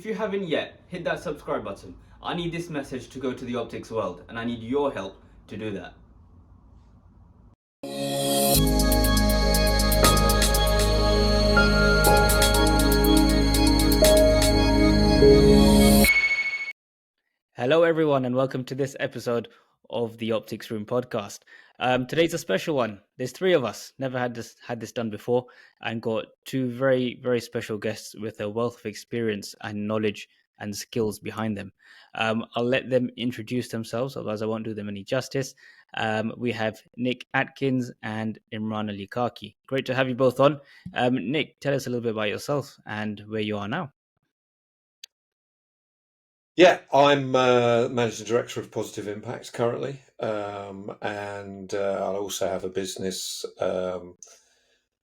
you haven't yet, hit that subscribe button. I need this message to go to the optics world, and I need your help to do that. Hello, everyone, and welcome to this episode of the Optics Room podcast. Today's a special one. There's three of us. Never had this done before, and got two very, very special guests with a wealth of experience and knowledge and skills behind them. I'll let them introduce themselves, otherwise I won't do them any justice. We have Nick Atkins and Imranali. Great to have you both on. Nick, tell us a little bit about yourself and where you are now. Yeah, I'm Managing Director of Positive Impact currently, and I also have a business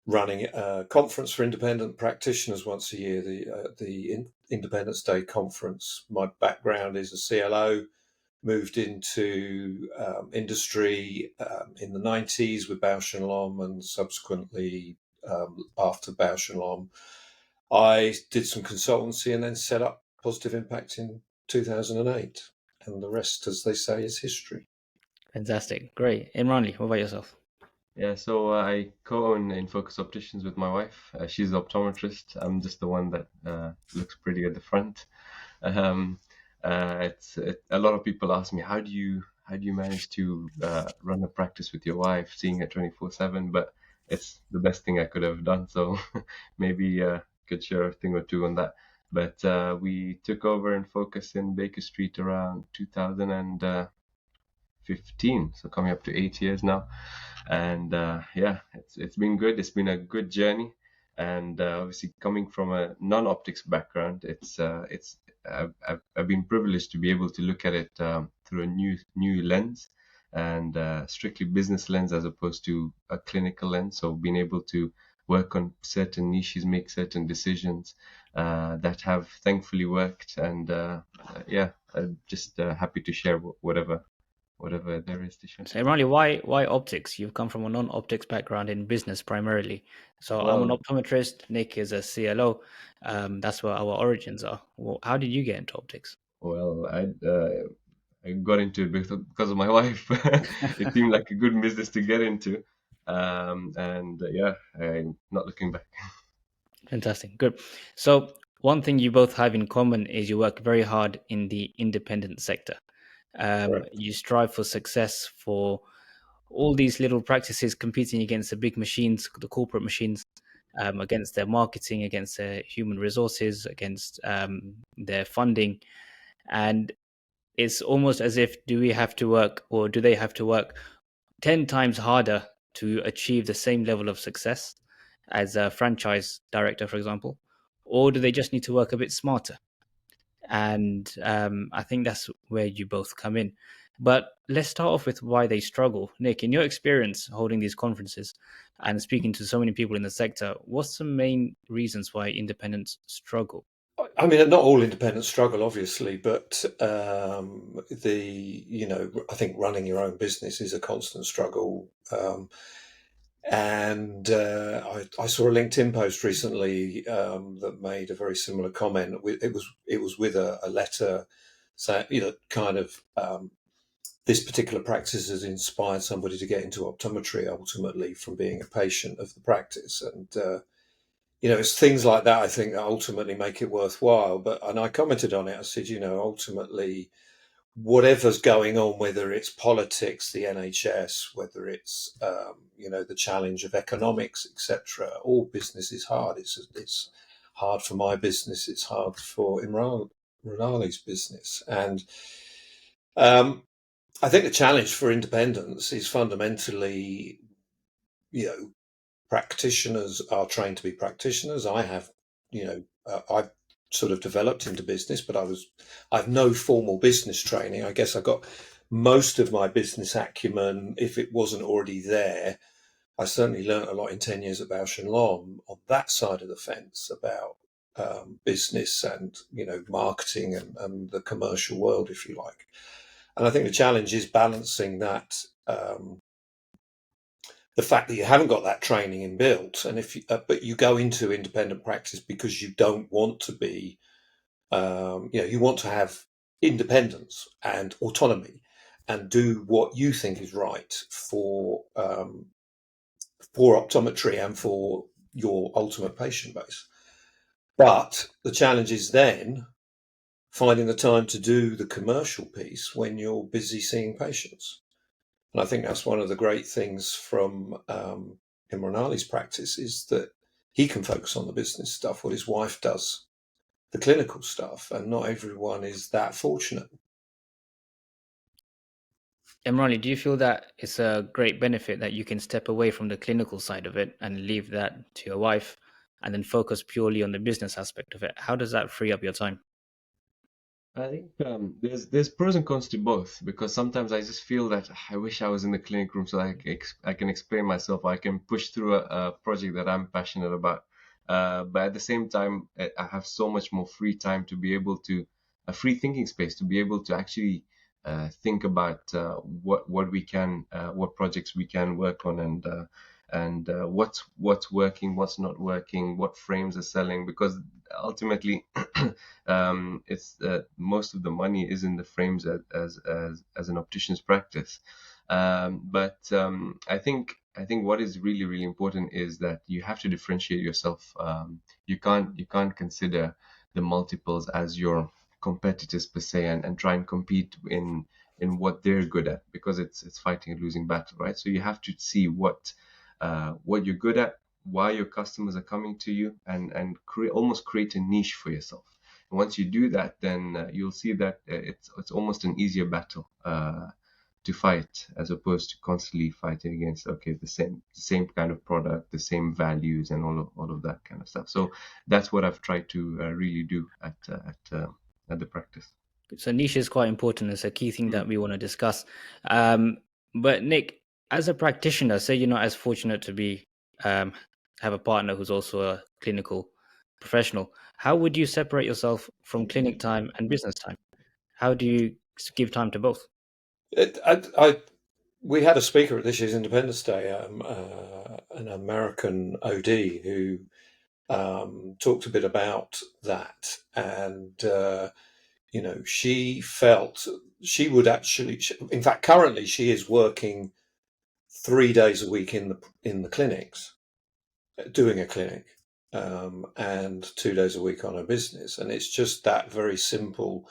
running a conference for independent practitioners once a year, the Independence Day Conference. My background is a CLO, moved into industry in the 90s with Bausch and Lomb, and subsequently after Bausch and Lomb, I did some consultancy and then set up Positive Impact in 2008, and the rest, as they say, is history. Fantastic. Great. Imranali, what about yourself? Yeah, so I co-own Infocus Opticians with my wife. She's an optometrist. I'm just the one that looks pretty at the front. A lot of people ask me, how do you manage to run a practice with your wife, seeing her 24/7? But it's the best thing I could have done. So maybe could share a thing or two on that. But we took over Infocus in Baker Street around 2015, so coming up to 8 years now. And it's been good. It's been a good journey, and obviously coming from a non-optics background, I've been privileged to be able to look at it through a new lens, and strictly business lens as opposed to a clinical lens. So being able to work on certain niches, make certain decisions that have thankfully worked, and I'm just happy to share whatever there is to share. So, Imranali, why optics? You've come from a non-optics background in business primarily. So I'm an optometrist. Nick is a CLO. That's where our origins are. Well, how did you get into optics? Well, I got into it because of my wife. It seemed like a good business to get into, I'm not looking back. Fantastic. Good. So one thing you both have in common is you work very hard in the independent sector. You strive for success for all these little practices competing against the big machines, the corporate machines, against their marketing, against their human resources, against their funding. And it's almost as if, do we have to work, or do they have to work 10 times harder to achieve the same level of success as a franchise director, for example? Or do they just need to work a bit smarter? And I think that's where you both come in. But let's start off with why they struggle. Nick, in your experience holding these conferences and speaking to so many people in the sector, what's the main reasons why independents struggle? I mean, not all independents struggle, obviously, but I think running your own business is a constant struggle. And I saw a LinkedIn post recently that made a very similar comment. It was with a letter saying, this particular practice has inspired somebody to get into optometry ultimately from being a patient of the practice. And it's things like that, I think, that ultimately make it worthwhile. And I commented on it. I said, ultimately, whatever's going on, whether it's politics, the NHS, whether it's the challenge of economics, etc., all business is hard. It's hard for my business. It's hard for Imranali's business, and I think the challenge for independents is fundamentally, practitioners are trained to be practitioners. I have, I've sort of developed into business, but I've no formal business training. I guess I got most of my business acumen, if it wasn't already there. I certainly learned a lot in 10 years at Bausch and Lomb on that side of the fence about business and, marketing and the commercial world, if you like. And I think the challenge is balancing that, the fact that you haven't got that training inbuilt, and but you go into independent practice because you don't want to be You want to have independence and autonomy and do what you think is right for optometry and for your ultimate patient base. But the challenge is then finding the time to do the commercial piece when you're busy seeing patients. And I think that's one of the great things from Imranali's practice, is that he can focus on the business stuff, what his wife does, the clinical stuff, and not everyone is that fortunate. Emrani, do you feel that it's a great benefit that you can step away from the clinical side of it and leave that to your wife and then focus purely on the business aspect of it? How does that free up your time? I think there's pros and cons to both, because sometimes I just feel that I wish I was in the clinic room so I can explain myself, I can push through a project that I'm passionate about. But at the same time, I have so much more free time to be able to a free thinking space to be able to actually think about what projects we can work on, and what's working, what's not working, what frames are selling, because ultimately it's most of the money is in the frames as an optician's practice. But I think what is really really important is that you have to differentiate yourself. You can't consider the multiples as your competitors per se, and try and compete in what they're good at, because it's fighting a losing battle, right? So you have to see what you're good at, why your customers are coming to you, and almost create a niche for yourself. And once you do that, then you'll see that it's almost an easier battle to fight, as opposed to constantly fighting against the same kind of product, the same values, and all of that kind of stuff. So that's what I've tried to really do at the practice. So niche is quite important. It's a key thing that we want to discuss. But Nick, as a practitioner, say you're not as fortunate to be um, have a partner who's also a clinical professional. How would you separate yourself from clinic time and business time? How do you give time to both? We had a speaker at this year's Independence Day, an American OD, who talked a bit about that, and she felt she would actually. In fact, currently she is working 3 days a week in the clinics, doing a clinic, and 2 days a week on her business, and it's just that very simple,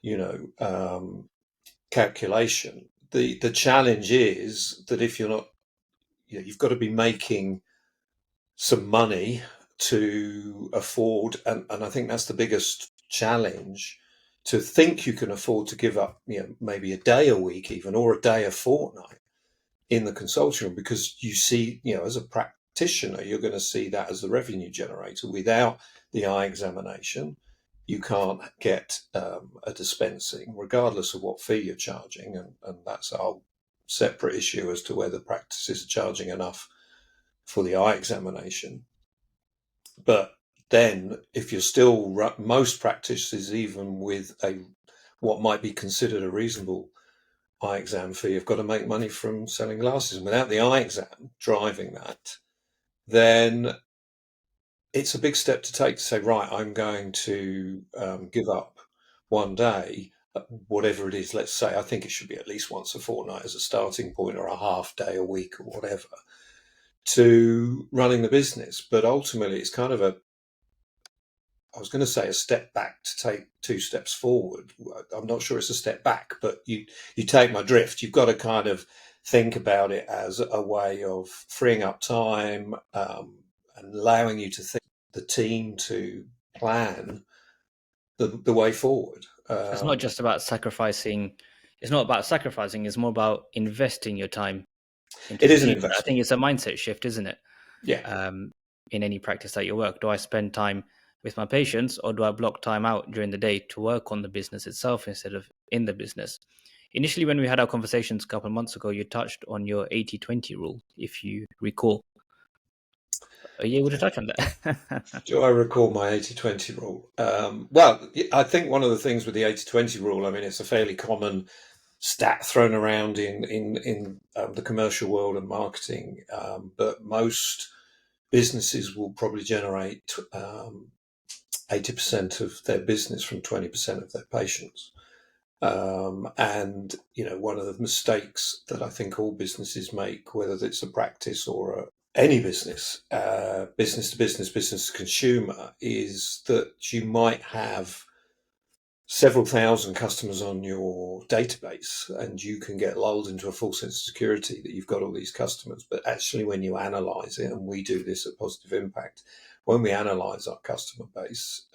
you know, calculation. The challenge is that if you're not, you've got to be making some money to afford, and I think that's the biggest challenge, to think you can afford to give up, maybe a day a week even, or a day a fortnight in the consulting room, because you see, as a practitioner, you're going to see that as the revenue generator. Without the eye examination, you can't get a dispensing, regardless of what fee you're charging, and that's a whole separate issue as to whether practices are charging enough for the eye examination. But then, if you're still, most practices, even with what might be considered a reasonable eye exam fee, have got to make money from selling glasses. And without the eye exam driving that, then it's a big step to take to say, right, I'm going to give up one day, whatever it is. Let's say I think it should be at least once a fortnight as a starting point, or a half day a week, or whatever, to running the business. But ultimately, it's kind of I was going to say a step back to take two steps forward. I'm not sure it's a step back, but you take my drift. You've got to kind of think about it as a way of freeing up time, and allowing you to think, the team to plan the way forward. So it's not just about sacrificing. It's not about sacrificing. It's more about investing your time into It the is an future. I investment. think it's a mindset shift, isn't it? Yeah. In any practice that you work, do I spend time with my patients, or do I block time out during the day to work on the business itself instead of in the business? Initially, when we had our conversations a couple of months ago, you touched on your 80-20 rule, if you recall. Are you able to touch on that? Do I recall my 80-20 rule? Well, I think one of the things with the 80-20 rule, I mean, it's a fairly common stat thrown around in the commercial world and marketing, but most businesses will probably generate 80% of their business from 20% of their patients. And, one of the mistakes that I think all businesses make, whether it's a practice or any business, business to business, business to consumer, is that you might have several thousand customers on your database and you can get lulled into a false sense of security that you've got all these customers. But actually, when you analyze it, and we do this at Positive Impact, when we analyze our customer base,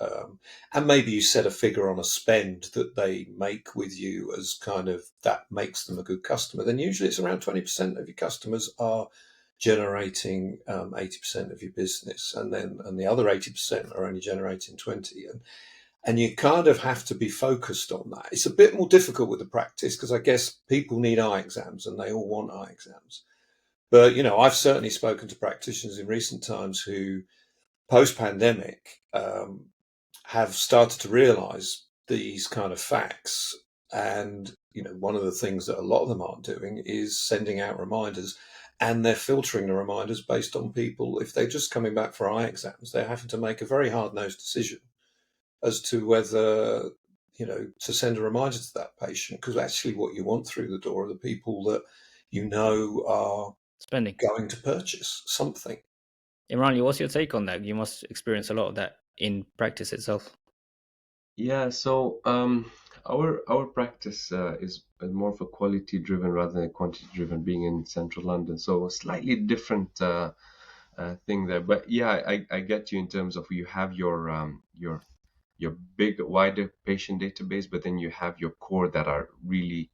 and maybe you set a figure on a spend that they make with you as kind of that makes them a good customer, then usually it's around 20% of your customers are generating 80% of your business, and the other 80% are only generating 20. And you kind of have to be focused on that. It's a bit more difficult with the practice because I guess people need eye exams and they all want eye exams. But, I've certainly spoken to practitioners in recent times who, post-pandemic, have started to realize these kind of facts. And, one of the things that a lot of them aren't doing is sending out reminders, and they're filtering the reminders based on people. If they're just coming back for eye exams, they're having to make a very hard-nosed decision as to whether, to send a reminder to that patient, because actually what you want through the door are the people that are spending, going to purchase something. Imranali, what's your take on that? You must experience a lot of that in practice itself. Yeah, so our practice is more of a quality driven rather than a quantity driven, being in central London. So a slightly different thing there. But yeah, I get you in terms of you have your big wider patient database, but then you have your core that are really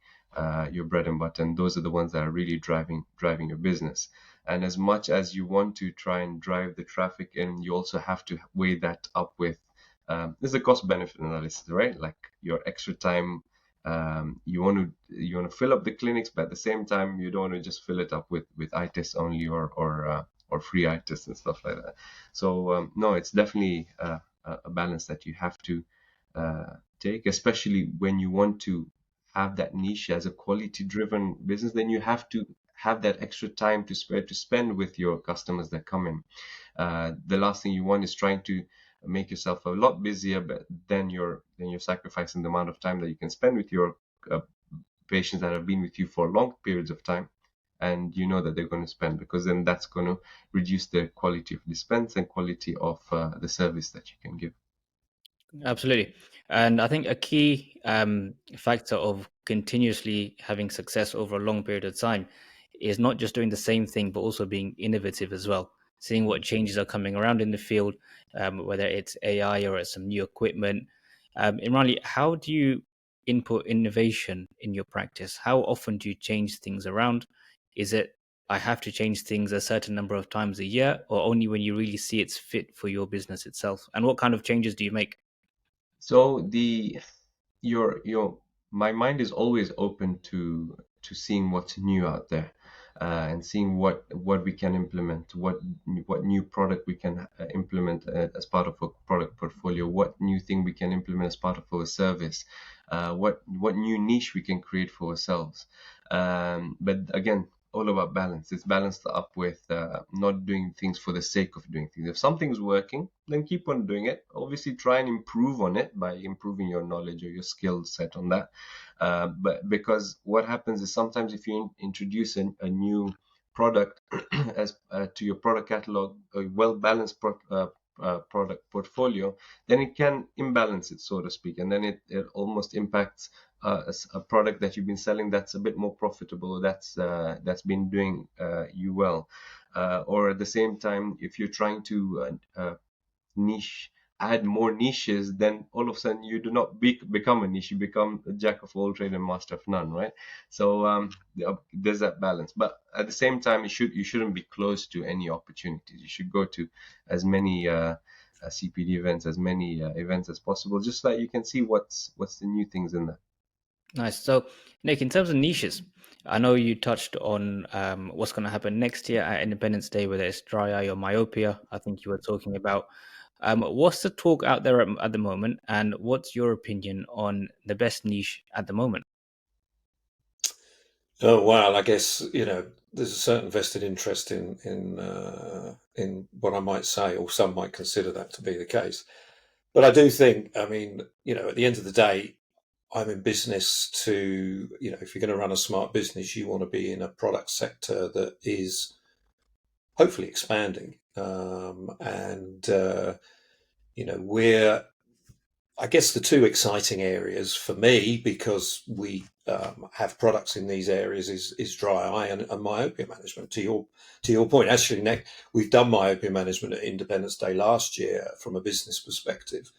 your bread and butter, and those are the ones that are really driving your business. And as much as you want to try and drive the traffic in, you also have to weigh that up with there's a cost benefit analysis, right? Like your extra time, you want to fill up the clinics, but at the same time you don't want to just fill it up with eye tests only or free eye tests and stuff like that. So no, it's definitely a balance that you have to take, especially when you want to have that niche as a quality driven business. Then you have to have that extra time to spend with your customers that come in. The last thing you want is trying to make yourself a lot busier, but then you're sacrificing the amount of time that you can spend with your patients that have been with you for long periods of time, and you know that they're going to spend, because then that's going to reduce the quality of dispense and quality of the service that you can give. Absolutely. And I think a key factor of continuously having success over a long period of time is not just doing the same thing, but also being innovative as well, seeing what changes are coming around in the field, whether it's AI or it's some new equipment. Imranali, how do you input innovation in your practice? How often do you change things around? Is it I have to change things a certain number of times a year, or only when you really see it's fit for your business itself? And what kind of changes do you make? So your my mind is always open to seeing what's new out there, and seeing what we can implement, what new product we can implement as part of a product portfolio, what new thing we can implement as part of our service, what new niche we can create for ourselves. But again, all about balance. It's balanced up with not doing things for the sake of doing things. If something's working, then keep on doing it. Obviously, try and improve on it by improving your knowledge or your skill set on that. But because what happens is sometimes if you introduce a new product as to your product catalog, a well-balanced product portfolio, then it can imbalance it, so to speak, and then it almost impacts a product that you've been selling that's a bit more profitable, or that's been doing you well, or at the same time, if you're trying to niche add more niches, then all of a sudden you do not become a niche, you become a jack of all trade and master of none, right? So there's that balance, but at the same time you shouldn't be close to any opportunities. You should go to as many CPD events, as many events as possible, just so that you can see what's the new things in there. Nice. So, Nick, in terms of niches, I know you touched on what's going to happen next year at Independence Day, whether it's dry eye or myopia. I think you were talking about. What's the talk out there at the moment, and what's your opinion on the best niche at the moment? Oh well, I guess there's a certain vested interest in what I might say, or some might consider that to be the case. But I do think, I mean, at the end of the day, I'm in business to, if you're going to run a smart business, you want to be in a product sector that is hopefully expanding. We're, I guess, the two exciting areas for me, because we have products in these areas, is dry eye and myopia management. To your point, actually, Nick, we've done myopia management at Independence Day last year from a business perspective,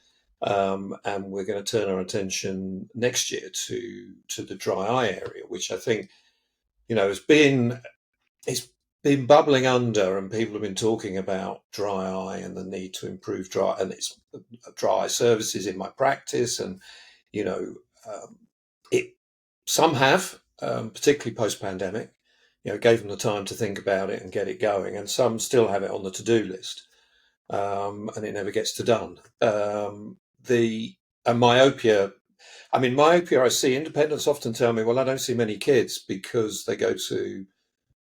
and we're going to turn our attention next year to the dry eye area, which I think has been it's been bubbling under, and people have been talking about dry eye and the need to improve it's dry eye services in my practice, and you know, it some have, particularly post pandemic, gave them the time to think about it and get it going, and some still have it on the to do list, and it never gets to done. The and myopia. I mean, myopia, I see independents often tell me, well, I don't see many kids because they go to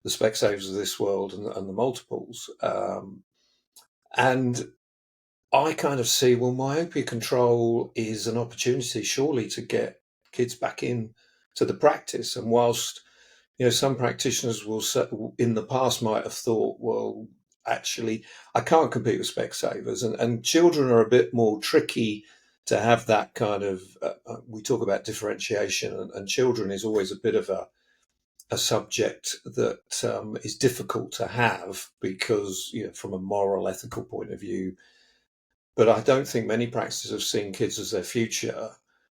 the Specsavers of this world and the multiples. And I kind of see, well, myopia control is an opportunity, surely, to get kids back in to the practice. And whilst, some practitioners in the past might have thought, well, actually, I can't compete with Specsavers. And children are a bit more tricky to have that kind of, we talk about differentiation, and children is always a bit of a subject that is difficult to have because, from a moral, ethical point of view. But I don't think many practices have seen kids as their future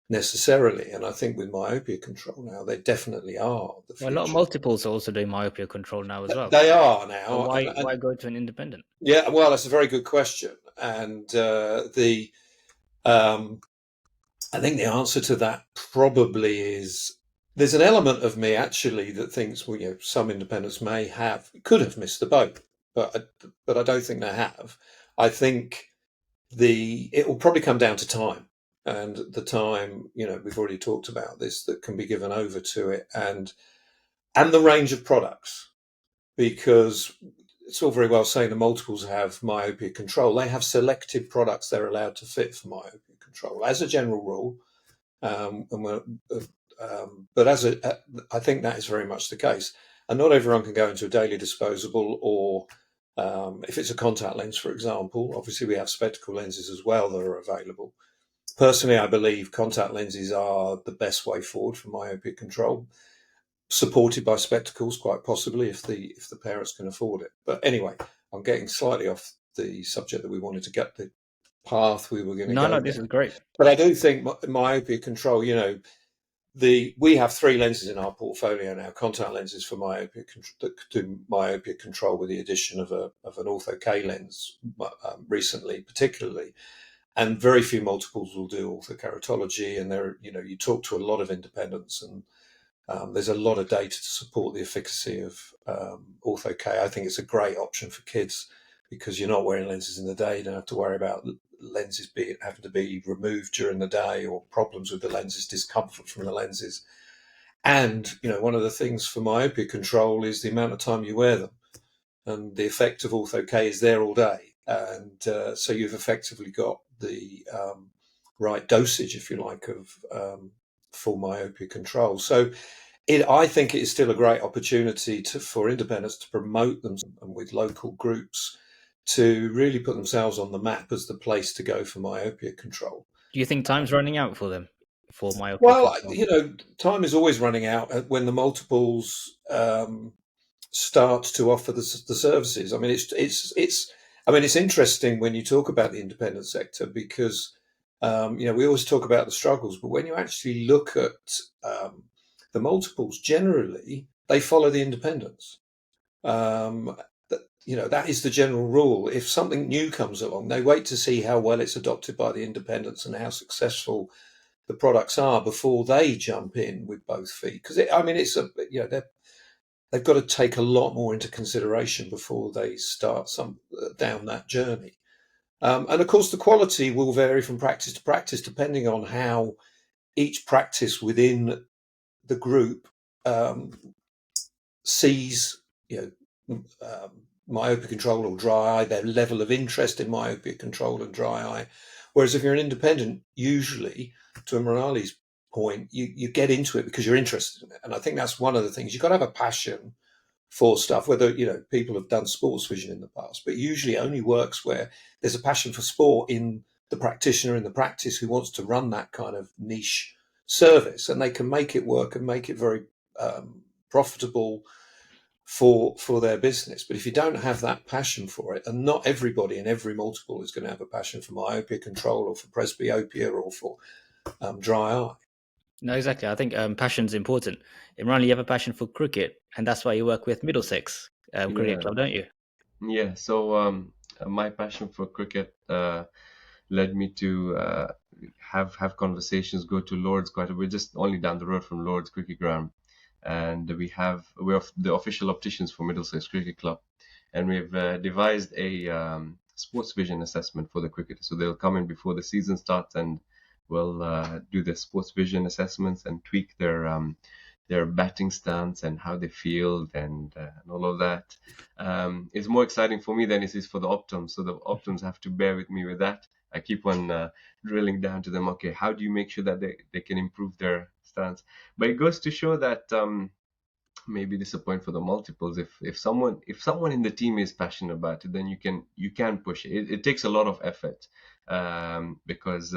necessarily. And I think with myopia control now, they definitely are the Well, a lot of future. multiples are also doing myopia control now as well. They are So now. why go to an independent? Yeah, well, that's a very good question. And um, I think the answer to that probably is, there's an element of me actually that thinks, well, some independents could have missed the boat, but I don't think they have. I think it will probably come down to time, and the time, we've already talked about this, that can be given over to it, and the range of products, because it's all very well saying the multiples have myopia control. They have selected products they're allowed to fit for myopia control as a general rule. But I think that is very much the case. And not everyone can go into a daily disposable, or if it's a contact lens, for example. Obviously, we have spectacle lenses as well that are available. Personally, I believe contact lenses are the best way forward for myopia control, supported by spectacles, quite possibly, if the parents can afford it. But anyway, I'm getting slightly off the subject that we wanted to get the path we were going to No, go no, this down. is great. But I do think myopia control, we have three lenses in our portfolio now, contact lenses for myopia that do myopia control, with the addition of an ortho K lens recently, particularly. And very few multiples will do orthokeratology. And you talk to a lot of independents, and there's a lot of data to support the efficacy of ortho K. I think it's a great option for kids because you're not wearing lenses in the day. You don't have to worry about lenses having to be removed during the day, or problems with the lenses, discomfort from the lenses. And, one of the things for myopia control is the amount of time you wear them. And the effect of ortho K is there all day. And so you've effectively got the right dosage, if you like, of full myopia control. So I think it is still a great opportunity for independents to promote them, and with local groups, to really put themselves on the map as the place to go for myopia control. Do you think time's running out for them for myopia Well, control? time is always running out when the multiples start to offer the services. I mean, it's interesting when you talk about the independent sector, because we always talk about the struggles, but when you actually look at the multiples, generally they follow the independents. That is the general rule. If something new comes along, they wait to see how well it's adopted by the independents and how successful the products are before they jump in with both feet. Because they've got to take a lot more into consideration before they start down that journey. And of course, the quality will vary from practice to practice, depending on how each practice within the group sees, myopia control or dry eye, their level of interest in myopia control and dry eye, Whereas if you're an independent, usually, to Imranali's point, you get into it because you're interested in it. And I think that's one of the things. You've got to have a passion for stuff, whether, people have done sports vision in the past, but usually only works where there's a passion for sport in the practitioner in the practice who wants to run that kind of niche service, and they can make it work and make it very profitable for their business. But if you don't have that passion for it, and not everybody in every multiple is going to have a passion for myopia control or for presbyopia or for dry eye. No, exactly. I think passion's important. Imran, you have a passion for cricket, and that's why you work with Middlesex Cricket Yeah, Club, don't you? yeah. So my passion for cricket led me to have conversations, go to Lord's quite a bit. We're just only down the road from Lord's Cricket Ground, and we're the official opticians for Middlesex Cricket Club, and we've devised a sports vision assessment for the cricketers. So they'll come in before the season starts, and we'll do the sports vision assessments and tweak their batting stance and how they field and all of that. It's more exciting for me than it is for the optoms. So the optoms have to bear with me with that. I keep on drilling down to them. Okay, how do you make sure that they can improve their stance? But it goes to show that maybe this is a point for the multiples. If someone in the team is passionate about it, then you can push it. It takes a lot of effort because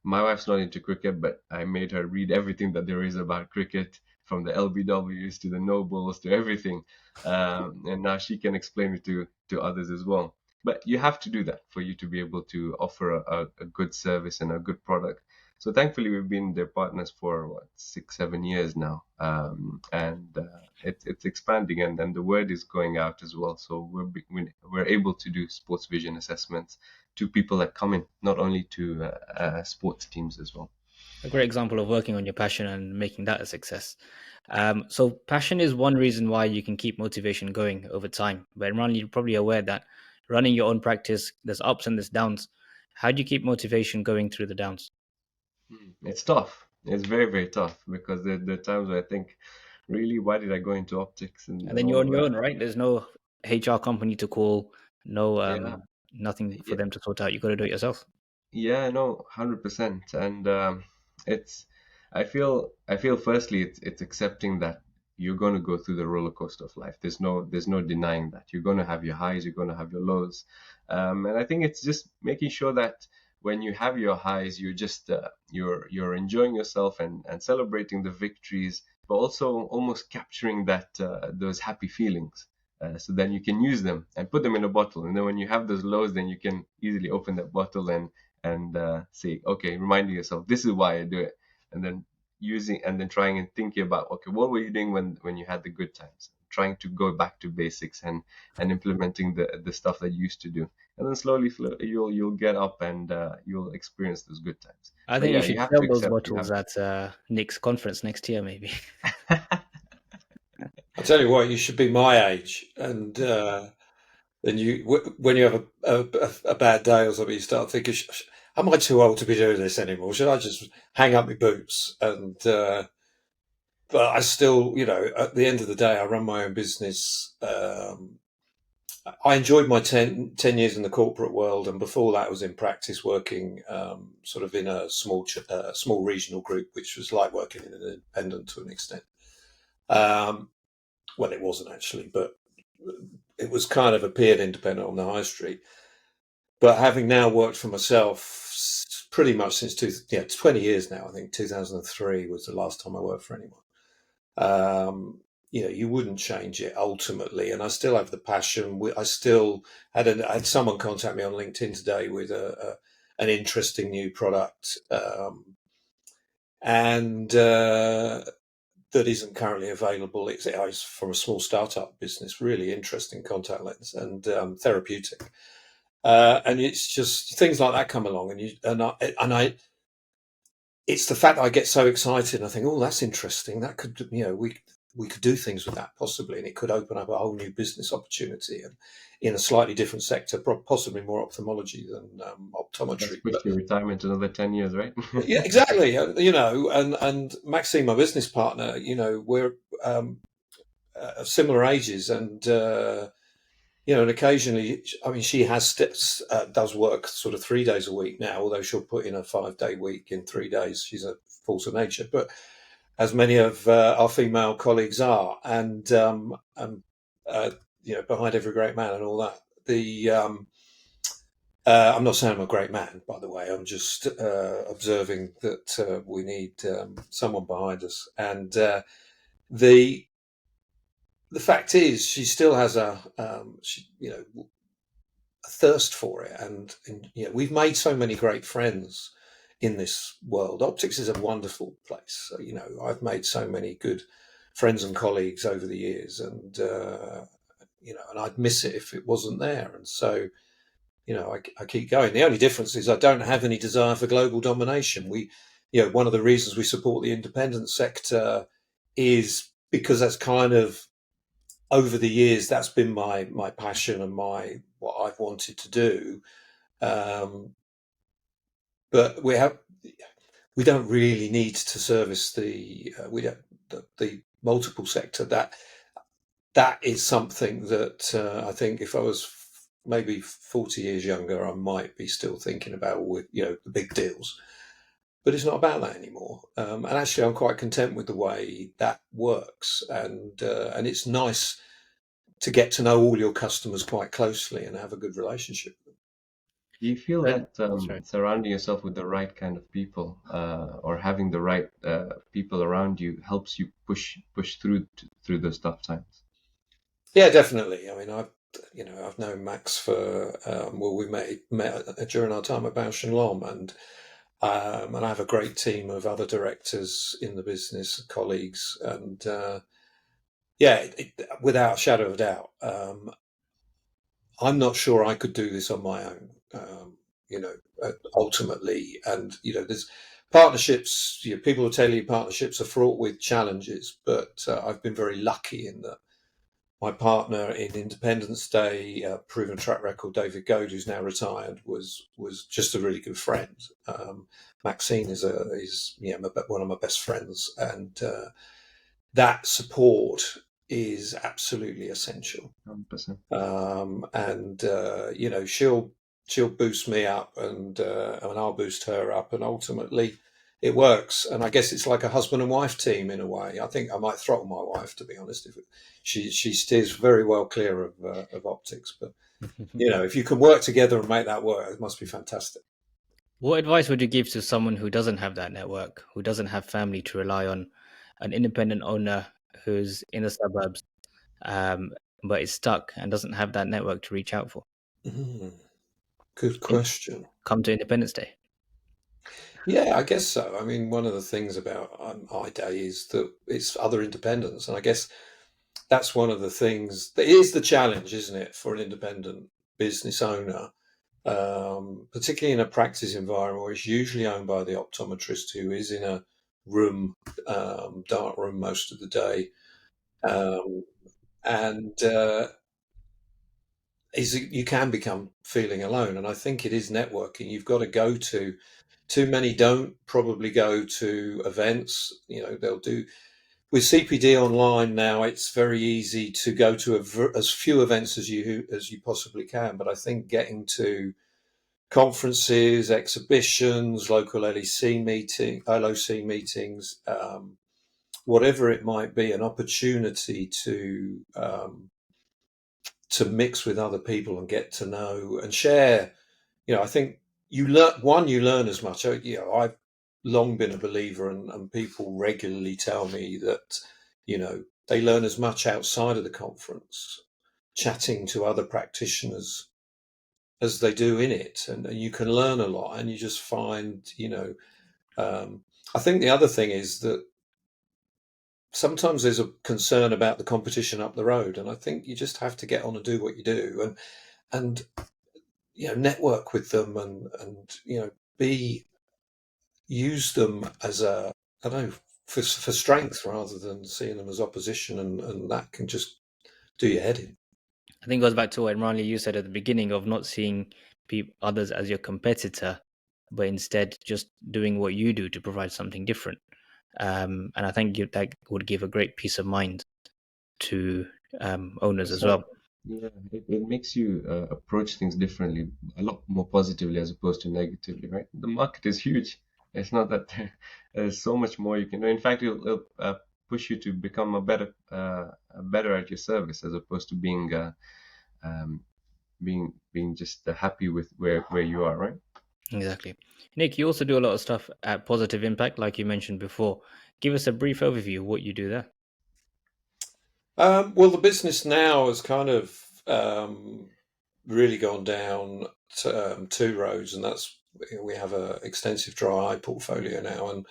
my wife's not into cricket, but I made her read everything that there is about cricket, from the LBWs to the nobles to everything, and now she can explain it to others as well. But you have to do that for you to be able to offer a good service and a good product. So thankfully, we've been their partners for 6, 7 years now, and it's expanding, and the word is going out as well. So we're able to do sports vision assessments to people that come in, not only to sports teams as well. A great example of working on your passion and making that a success. So passion is one reason why you can keep motivation going over time. But Imran, you're probably aware that running your own practice, there's ups and there's downs. How do you keep motivation going through the downs? It's tough. It's very, very tough because there are times where I think, really, why did I go into optics And and then all you're on of your that? own, right? There's no HR company to call, no Yeah, nothing for yeah, them to sort out. You got to do it yourself. yeah, no, 100%. And it's, I feel firstly it's accepting that you're going to go through the roller coaster of life. There's no denying that. You're going to have your highs, you're going to have your lows. And I think it's just making sure that when you have your highs, you're just you're enjoying yourself and celebrating the victories, but also almost capturing that those happy feelings. So then you can use them and put them in a bottle, and then when you have those lows, then you can easily open that bottle and say, okay, reminding yourself, this is why I do it, and then using and then trying and thinking about, okay, what were you doing when you had the good times, trying to go back to basics and implementing the stuff that you used to do, and then slowly you'll get up and you'll experience those good times. I But think you yeah, you should have to sell those accept you bottles have. at Nick's conference next year, maybe. I tell you what, you should be my age, and then when you have a bad day or something, you start thinking, "Am I too old to be doing this anymore? Should I just hang up my boots?" And but I still, at the end of the day, I run my own business. I enjoyed my 10 years in the corporate world, and before that, I was in practice working sort of in a small regional group, which was like working in an independent to an extent. Um, well, it wasn't actually, but it was kind of appeared independent on the high street. But having now worked for myself pretty much since 20 years now, I think 2003 was the last time I worked for anyone. You wouldn't change it ultimately, and I still have the passion. I still had someone contact me on LinkedIn today with an interesting new product, and that isn't currently available. It's from a small startup business, really interesting contact lens and therapeutic. And it's just things like that come along, and it's the fact that I get so excited and I think, oh, that's interesting. That could, we could do things with that possibly, and it could open up a whole new business opportunity and in a slightly different sector, possibly more ophthalmology than Let's optometry. push But your retirement another 10 years, right? yeah, exactly. And Maxine, my business partner, we're of similar ages, and and occasionally, I mean, she does work sort of 3 days a week now, although she'll put in a 5-day week in 3 days. She's a force of nature, but as many of our female colleagues are, and behind every great man and all that. I'm not saying I'm a great man, by the way. I'm just observing that we need someone behind us, and the fact is, she still has a thirst for it, and we've made so many great friends in this world. Optics is a wonderful place. So, I've made so many good friends and colleagues over the years, and and I'd miss it if it wasn't there. And so, I keep going. The only difference is I don't have any desire for global domination. One of the reasons we support the independent sector is because that's kind of, over the years, that's been my passion and what I've wanted to do. But we don't really need to service the multiple sector. That is something that I think if I was maybe 40 years younger, I might be still thinking about with the big deals. But it's not about that anymore. And actually, I'm quite content with the way that works. And it's nice to get to know all your customers quite closely and have a good relationship with them. Do you feel And that surrounding yourself with the right kind of people, or having the right people around you, helps you push through those tough times? Yeah, definitely. I mean, I've known Max for we met during our time at Bausch and Lomb, and I have a great team of other directors in the business, colleagues, and without a shadow of a doubt, I'm not sure I could do this on my own. Ultimately, and there's partnerships. People will tell you partnerships are fraught with challenges, but I've been very lucky in that my partner in Independence Day, proven track record, David Goad, who's now retired, was just a really good friend. Maxine is one of my best friends, and that support is absolutely essential. 100%. And she'll boost me up, and I'll boost her up, and ultimately it works. And I guess it's like a husband and wife team in a way. I think I might throttle my wife, to be honest. If she steers very well clear of optics, but if you can work together and make that work, it must be fantastic. what advice would you give to someone who doesn't have that network, who doesn't have family to rely on, an independent owner who's in the suburbs, but is stuck and doesn't have that network to reach out for? Good question. Come to Independence Day. Yeah, I guess so. I mean, one of the things about iDay is that it's other independents, and I guess that's one of the things that is the challenge, isn't it, for an independent business owner, particularly in a practice environment where it's usually owned by the optometrist, who is in a room, dark room most of the day, and you can become feeling alone. And I think it is networking. You've got to go to. Too many don't probably go to events. They'll do with CPD online now. It's very easy to go to as few events as you possibly can. But I think getting to conferences, exhibitions, local LOC meetings, whatever it might be, an opportunity to mix with other people and get to know and share. I think you learn as much. I've long been a believer, and people regularly tell me that they learn as much outside of the conference, chatting to other practitioners, as they do in it, and you can learn a lot. And you just find, I think the other thing is that sometimes there's a concern about the competition up the road, and I think you just have to get on and do what you do, and network with them, and use them as I don't know, for strength, rather than seeing them as opposition, and that can just do your head in. I think it goes back to what Imranali you said at the beginning of not seeing others as your competitor, but instead just doing what you do to provide something different. And I think that would give a great peace of mind to owners That's as right. well. Yeah, it makes you approach things differently, a lot more positively as opposed to negatively, right? The market is huge. It's not that there's so much more you can do. In fact, it'll push you to become better at your service as opposed to um, being just happy with where you are, right? Exactly. Nick, you also do a lot of stuff at Positive Impact, like you mentioned before. Give us a brief overview of what you do there. Well, the business now has kind of really gone down two roads, and that's we have a extensive dry eye portfolio now, and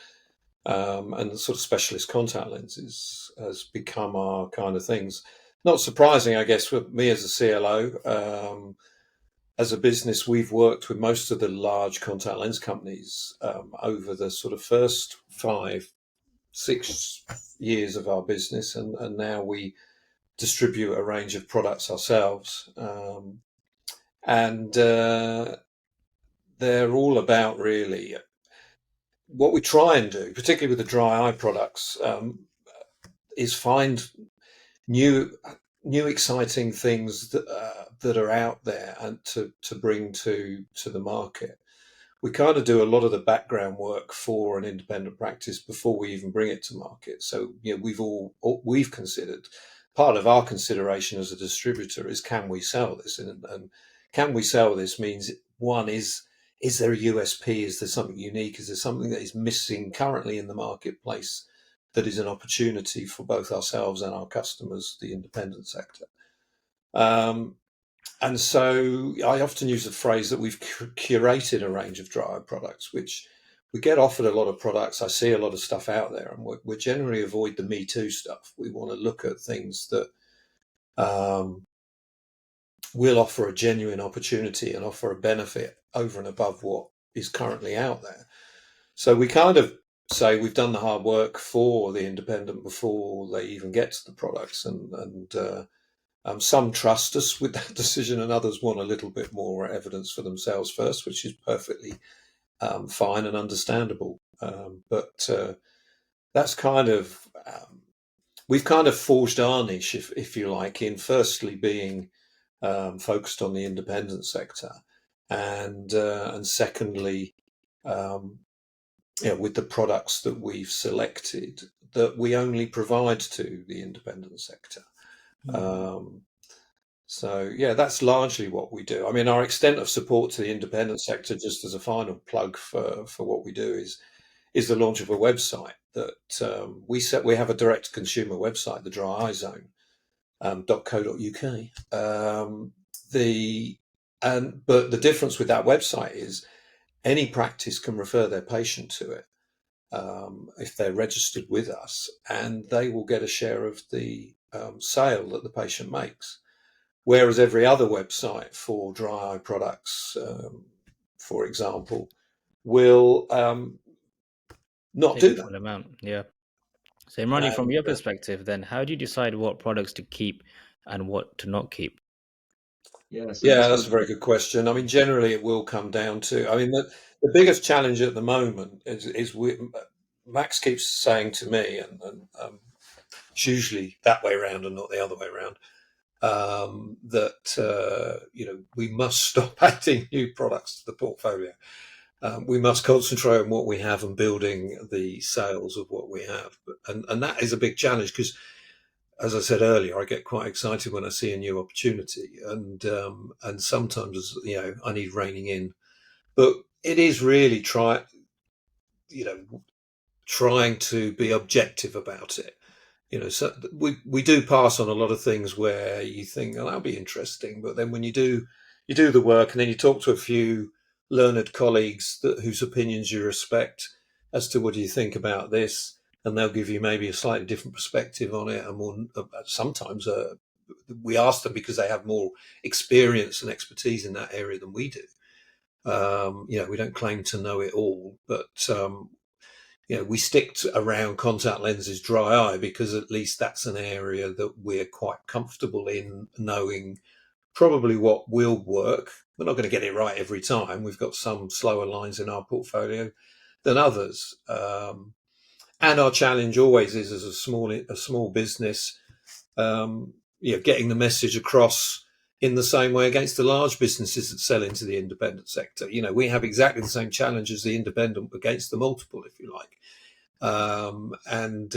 the sort of specialist contact lenses has become our kind of things. Not surprising, I guess, with me as a CLO. As a business, we've worked with most of the large contact lens companies over the sort of first 5, 6 years of our business, and now we distribute a range of products ourselves. And they're all about really what we try and do, particularly with the dry eye products, is find new exciting things that are out there and to bring to the market. We kind of do a lot of the background work for an independent practice before we even bring it to market. So, we've considered part of our consideration as a distributor is, can we sell this? And can we sell this means, one is there a USP? Is there something unique? Is there something that is missing currently in the marketplace that is an opportunity for both ourselves and our customers, the independent sector? Um, and so I often use the phrase that we've curated a range of dry eye products, which we get offered a lot of products. I see a lot of stuff out there, and we generally avoid the Me Too stuff. We want to look at things that um, will offer a genuine opportunity and offer a benefit over and above what is currently out there. So we kind of say we've done the hard work for the independent before they even get to the products, and some trust us with that decision, and others want a little bit more evidence for themselves first, which is perfectly fine and understandable. But that's kind of we've kind of forged our niche, if you like, in firstly being focused on the independent sector, and secondly, um, with the products that we've selected that we only provide to the independent sector. Um, So yeah, that's largely what we do. I mean, our extent of support to the independent sector, just as a final plug for what we do, is the launch of a website that we have a direct consumer website, the Dry Eye Zone .co.uk. The but the difference with that website is any practice can refer their patient to it if they're registered with us, and they will get a share of the sale that the patient makes. Whereas every other website for dry eye products, for example, will not Take do the that. full amount. Yeah. So, Imrani, from And your perspective, then, how do you decide what products to keep and what to not keep? Yeah, so yeah, this that's was a very good question. I mean, generally, it will come down to. I mean, the biggest challenge at the moment is Max keeps saying to me, and it's usually that way around and not the other way around. That we must stop adding new products to the portfolio. We must concentrate on what we have and building the sales of what we have. And that is a big challenge because, as I said earlier, I get quite excited when I see a new opportunity, and sometimes I need reining in. But it is really trying to be objective about it. So we do pass on a lot of things where you think, oh, that'll be interesting, but then when you do the work, and then you talk to a few learned colleagues whose opinions you respect as to what do you think about this, and they'll give you maybe a slightly different perspective on it, and more sometimes we ask them because they have more experience and expertise in that area than we do. We don't claim to know it all, but we stick around contact lenses, dry eye, because at least that's an area that we're quite comfortable in knowing probably what will work. We're not going to get it right every time. We've got some slower lines in our portfolio than others. And our challenge always is, as a small business, getting the message across in the same way against the large businesses that sell into the independent sector. We have exactly the same challenge as the independent against the multiple, if you like. And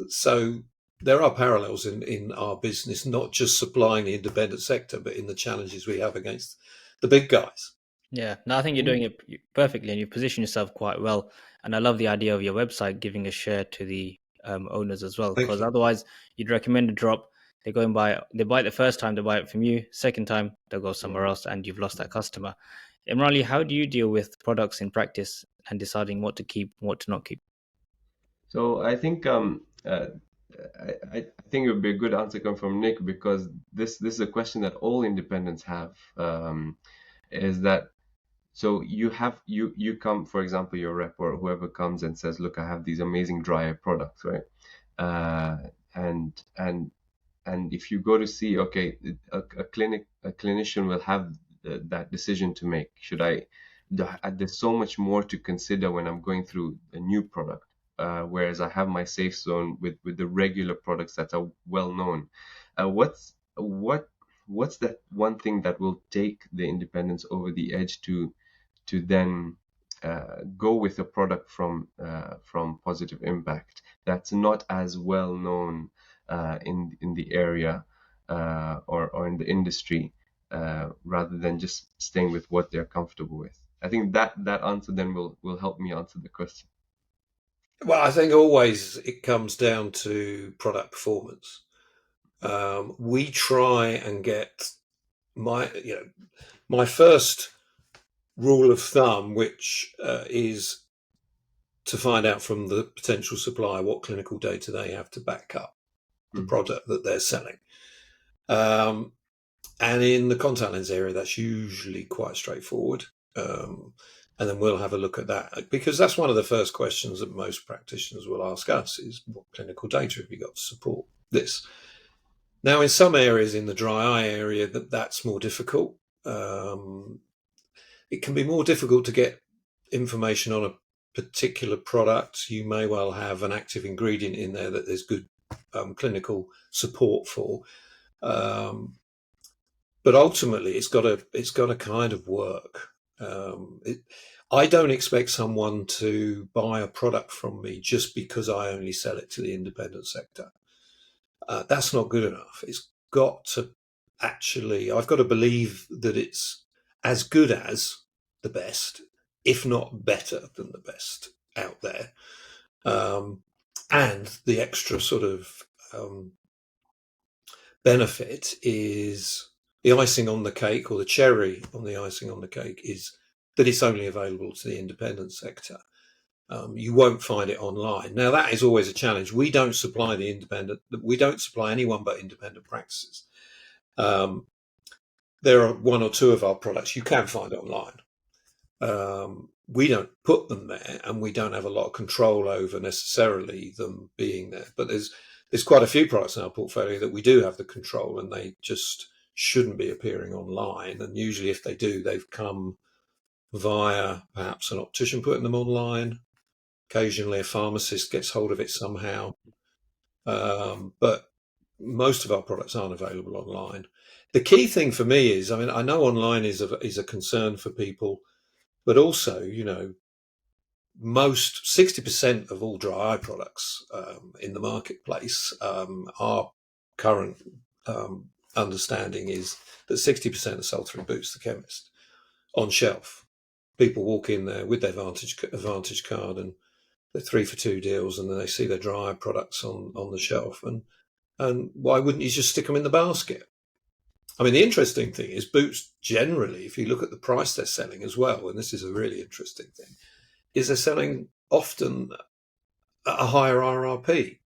so there are parallels in our business, not just supplying the independent sector, but in the challenges we have against the big guys. Yeah, no, I think you're doing it perfectly, and you position yourself quite well. And I love the idea of your website giving a share to the owners as well, Thank because you. otherwise you'd recommend a drop. They go and they buy it the first time, they buy it from you. Second time, they'll go somewhere else, and you've lost that customer. Imranali, how do you deal with products in practice and deciding what to keep, what to not keep? So I think I think it would be a good answer come from Nick, because this is a question that all independents have. Is that so you come, for example, your rep or whoever comes and says, look, I have these amazing dry eye products, right? Uh, and and and if you go to see, okay, a clinician will have that decision to make. There's so much more to consider when I'm going through a new product, whereas I have my safe zone with the regular products that are well known. What's that one thing that will take the independents over the edge to then go with a product from Positive Impact that's not as well known in the area, or in the industry, rather than just staying with what they're comfortable with? I think that answer then will help me answer the question. Well, I think always it comes down to product performance. We try and get my first rule of thumb, which is to find out from the potential supplier what clinical data they have to back up the product that they're selling. And in the contact lens area, that's usually quite straightforward. And then we'll have a look at that, because that's one of the first questions that most practitioners will ask us is, what clinical data have you got to support this? Now, in some areas in the dry eye area, that's more difficult. It can be more difficult to get information on a particular product. You may well have an active ingredient in there that there's good clinical support for. But ultimately, it's got to kind of work. I don't expect someone to buy a product from me just because I only sell it to the independent sector. That's not good enough. It's got to I've got to believe that it's as good as the best, if not better than the best out there. And the extra sort of benefit is the icing on the cake, or the cherry on the icing on the cake, is that it's only available to the independent sector. You won't find it online. Now, that is always a challenge. We don't supply anyone but independent practices. There are one or two of our products you can find online. We don't put them there, and we don't have a lot of control over necessarily them being there. But there's quite a few products in our portfolio that we do have the control, and they just shouldn't be appearing online. And usually, if they do, they've come via perhaps an optician putting them online. Occasionally, a pharmacist gets hold of it somehow. But most of our products aren't available online. The key thing for me is, I mean, I know online is a concern for people, but also, most 60% of all dry eye products in the marketplace, our current understanding is that 60% are sold through Boots the chemist on shelf. People walk in there with their Advantage card, and they're 3 for 2 deals, and then they see their dry eye products on the shelf. And why wouldn't you just stick them in the basket? I mean, the interesting thing is Boots generally, if you look at the price they're selling as well, and this is a really interesting thing, is they're selling often at a higher RRP.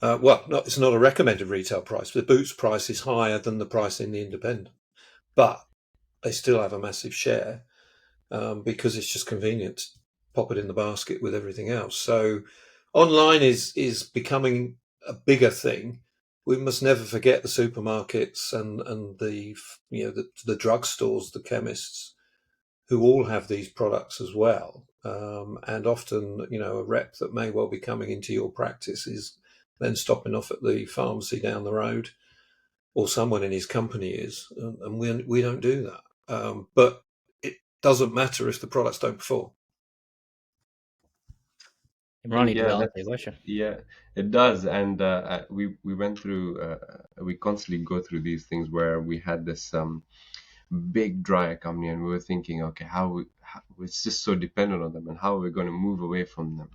It's not a recommended retail price, but the Boots price is higher than the price in the independent. But they still have a massive share because it's just convenient to pop it in the basket with everything else. So online is becoming a bigger thing. We must never forget the supermarkets and the drugstores, the chemists, who all have these products as well. And often, a rep that may well be coming into your practice is then stopping off at the pharmacy down the road, or someone in his company is, and we don't do that. But it doesn't matter if the products don't perform. Imrani, does Yeah, that answer your that's question? yeah, it does. And we went through we constantly go through these things where we had this big dryer company, and we were thinking, okay, how it's just so dependent on them, and how are we going to move away from them?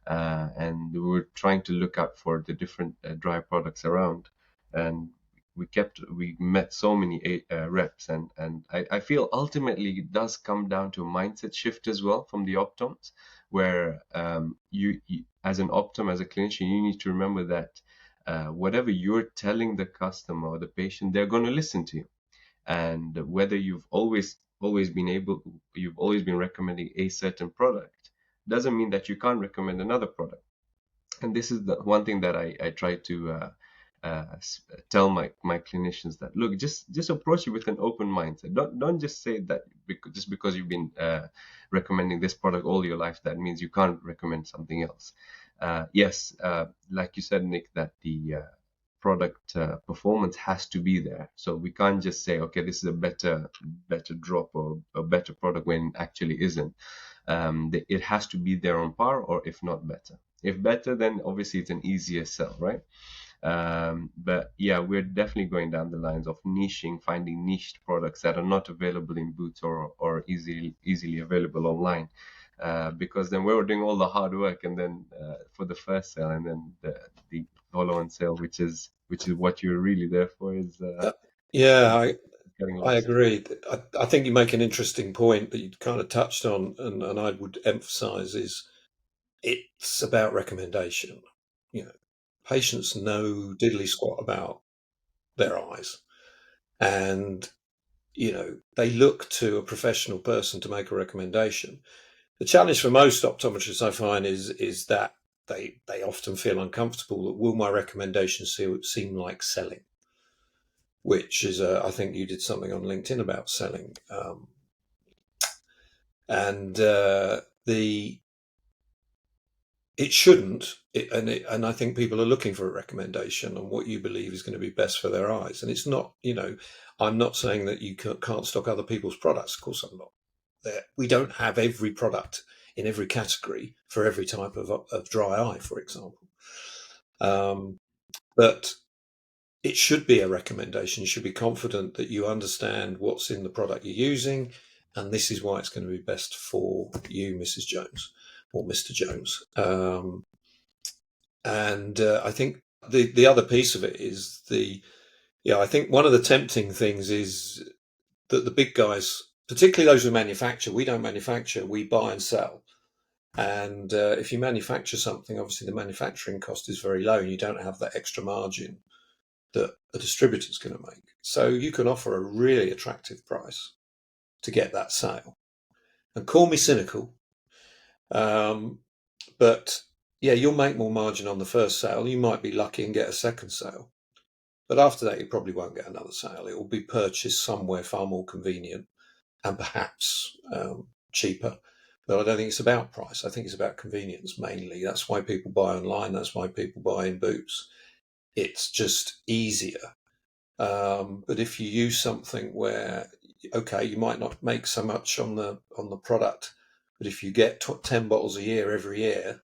And we were trying to look out for the different dry products around, and we met so many reps, and I feel ultimately it does come down to a mindset shift as well from the optoms, where you as an optom, as a clinician, you need to remember that whatever you're telling the customer or the patient, they're going to listen to you. And whether you've always been recommending a certain product doesn't mean that you can't recommend another product. And this is the one thing that I try to tell my clinicians, that look, just approach it with an open mindset. Don't just say that just because you've been recommending this product all your life, that means you can't recommend something else. Yes, like you said, Nick, that the product performance has to be there. So we can't just say, okay, this is a better drop or a better product, when it actually isn't. It has to be there on par, or if not better. If better, then obviously it's an easier sell, right? But yeah, we're definitely going down the lines of niching, finding niched products that are not available in booths, or easily available online. Because then we're doing all the hard work, and then for the first sale, and then the follow-on sale, which is what you're really there for, is Uh, yeah, getting I lost. agree. I think you make an interesting point that you kind of touched on, and I would emphasize is it's about recommendation. You know, patients know diddly squat about their eyes, and they look to a professional person to make a recommendation. The challenge for most optometrists, I find, is that they often feel uncomfortable that, will my recommendations seem like selling? Which is, I think you did something on LinkedIn about selling, and the it shouldn't. And I think people are looking for a recommendation on what you believe is going to be best for their eyes. And it's not, I'm not saying that you can't stock other people's products. Of course, I'm not. We don't have every product in every category for every type of dry eye, for example. But it should be a recommendation. You should be confident that you understand what's in the product you're using, and this is why it's going to be best for you, Mrs. Jones, or Mr. Jones. And I think the other piece of it is I think one of the tempting things is that the big guys, particularly those who manufacture, we don't manufacture, we buy and sell. And if you manufacture something, obviously the manufacturing cost is very low, and you don't have that extra margin that a distributor is going to make. So you can offer a really attractive price to get that sale. And call me cynical, but yeah, you'll make more margin on the first sale. You might be lucky and get a second sale. But after that, you probably won't get another sale. It will be purchased somewhere far more convenient and perhaps cheaper. But I don't think it's about price. I think it's about convenience mainly. That's why people buy online. That's why people buy in booths. It's just easier. But if you use something where, okay, you might not make so much on the product, but if you get 10 bottles a year every year,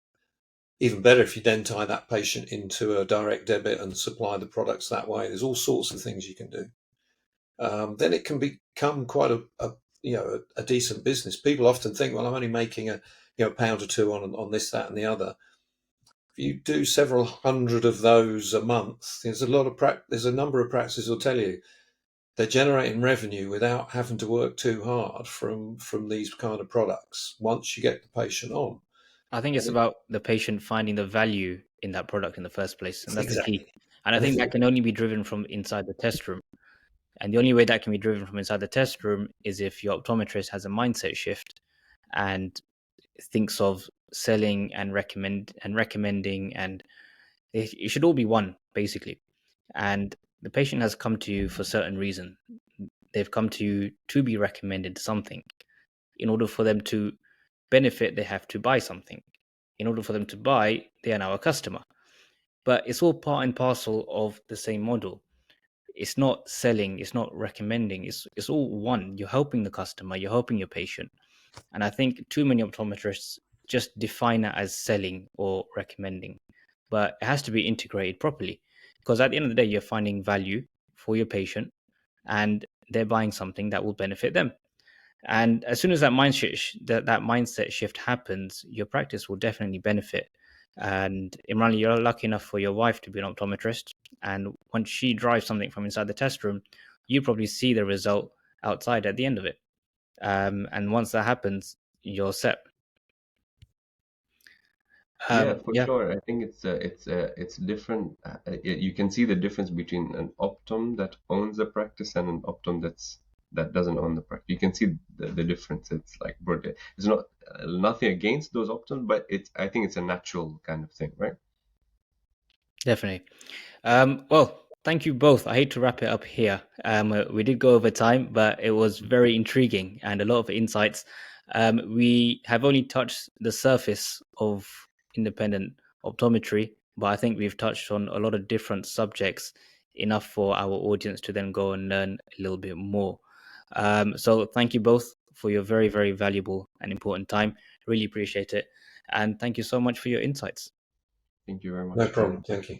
even better if you then tie that patient into a direct debit and supply the products that way. There's all sorts of things you can do. Then it can become quite a decent business. People often think, well, I'm only making a pound or two on this, that, and the other. If you do several hundred of those a month, there's a number of practices will tell you they're generating revenue without having to work too hard from these kind of products once you get the patient on. I think it's And about the patient finding the value in that product in the first place, and that's the key. exactly. And I And if think that can only be driven from inside the test room. And the only way that can be driven from inside the test room is if your optometrist has a mindset shift and thinks of selling and recommending, and it should all be one basically. And the patient has come to you for a certain reason. They've come to you to be recommended something. In order for them to benefit, they have to buy something. In order for them to buy, they are now a customer. but it's all part and parcel of the same model. It's not selling, it's not recommending, it's all one. You're helping the customer, you're helping your patient. And I think too many optometrists just define it as selling or recommending, but it has to be integrated properly, because at the end of the day, you're finding value for your patient and they're buying something that will benefit them. And as soon as that mindset shift happens, your practice will definitely benefit. And Imran, you're lucky enough for your wife to be an optometrist, and once she drives something from inside the test room, you probably see the result outside at the end of it. And once that happens, you're set. Yeah, for Yeah, sure. I think it's different. You can see the difference between an optom that owns the practice and an optom that doesn't own the practice. You can see the difference. It's like, bro, it's not nothing against those optoms, but I think it's a natural kind of thing, right? definitely. Well, thank you both. I hate to wrap it up here. We did go over time, but it was very intriguing and a lot of insights. We have only touched the surface of independent optometry, but I think we've touched on a lot of different subjects, enough for our audience to then go and learn a little bit more. So thank you both for your very, very valuable and important time. Really appreciate it. And thank you so much for your insights. Thank you very No much. problem. Thank you.